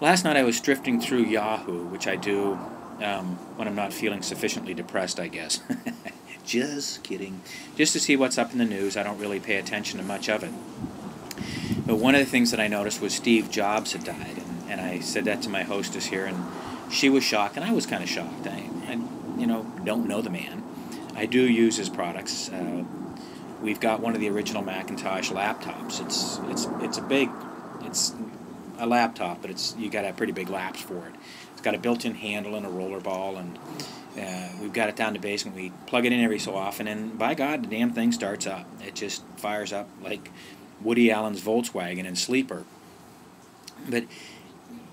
Last night I was drifting through Yahoo, which I do when I'm not feeling sufficiently depressed, I guess. Just kidding. Just to see what's up in the news. I don't really pay attention to much of it. But one of the things that I noticed was Steve Jobs had died, and I said that to my hostess here, and she was shocked, and I was kind of shocked. I don't know the man. I do use his products. We've got one of the original Macintosh laptops. It's a laptop, but you got a pretty big laps for it. It's got a built-in handle and a roller ball, and we've got it down to basement. We plug it in every so often, and by God, the damn thing starts up. It just fires up like Woody Allen's Volkswagen in Sleeper.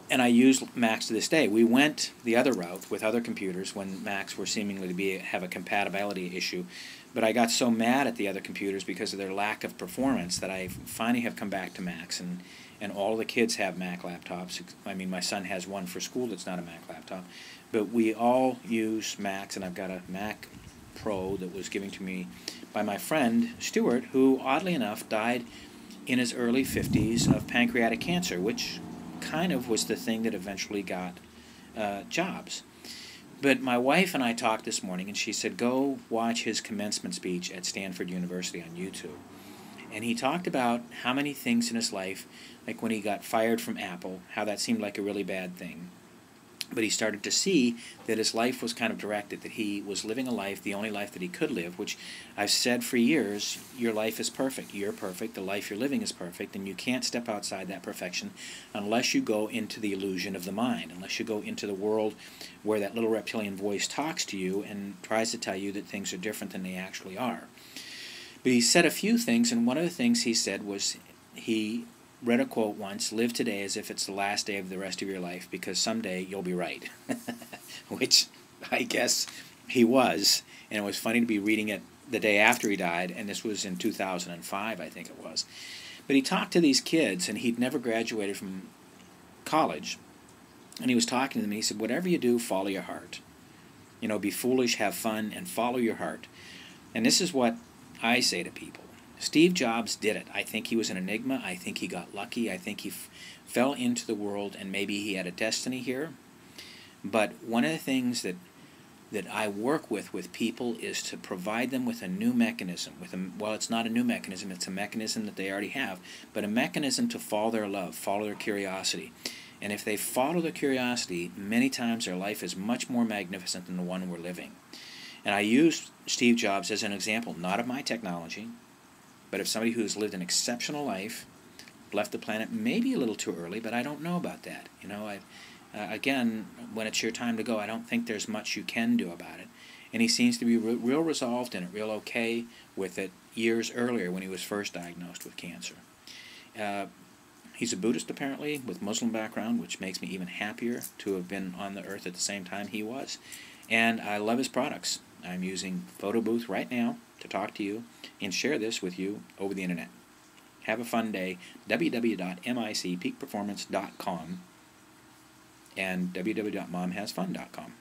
And I use Macs to this day. We went the other route with other computers when Macs were seemingly to have a compatibility issue. But I got so mad at the other computers because of their lack of performance that I finally have come back to Macs. And all the kids have Mac laptops. I mean, my son has one for school that's not a Mac laptop. But we all use Macs, and I've got a Mac Pro that was given to me by my friend Stuart, who, oddly enough, died in his early 50s of pancreatic cancer, which kind of was the thing that eventually got Jobs. But my wife and I talked this morning, and she said, go watch his commencement speech at Stanford University on YouTube. And he talked about how many things in his life, like when he got fired from Apple, how that seemed like a really bad thing. But he started to see that his life was kind of directed, that he was living a life, the only life that he could live, which I've said for years, your life is perfect. You're perfect. The life you're living is perfect, and you can't step outside that perfection unless you go into the illusion of the mind, unless you go into the world where that little reptilian voice talks to you and tries to tell you that things are different than they actually are. But he said a few things, and one of the things he said was he read a quote once, live today as if it's the last day of the rest of your life, because someday you'll be right. Which I guess he was, and it was funny to be reading it the day after he died, and this was in 2005, I think it was. But he talked to these kids, and he'd never graduated from college, and he was talking to them, and he said, whatever you do, follow your heart. Be foolish, have fun, and follow your heart. And this is what I say to people. Steve Jobs did it. I think he was an enigma. I think he got lucky. I think he fell into the world, and maybe he had a destiny here. But one of the things that I work with people is to provide them with a new mechanism. Well, it's not a new mechanism. It's a mechanism that they already have, but a mechanism to follow their love, follow their curiosity. And if they follow their curiosity, many times their life is much more magnificent than the one we're living. And I use Steve Jobs as an example, not of my technology, but of somebody who's lived an exceptional life, left the planet maybe a little too early, but I don't know about that. Again, when it's your time to go, I don't think there's much you can do about it. And he seems to be real resolved in it, real okay with it years earlier when he was first diagnosed with cancer. He's a Buddhist, apparently, with Muslim background, which makes me even happier to have been on the earth at the same time he was. And I love his products. I'm using Photo Booth right now to talk to you and share this with you over the internet. Have a fun day. www.micpeakperformance.com and www.momhasfun.com.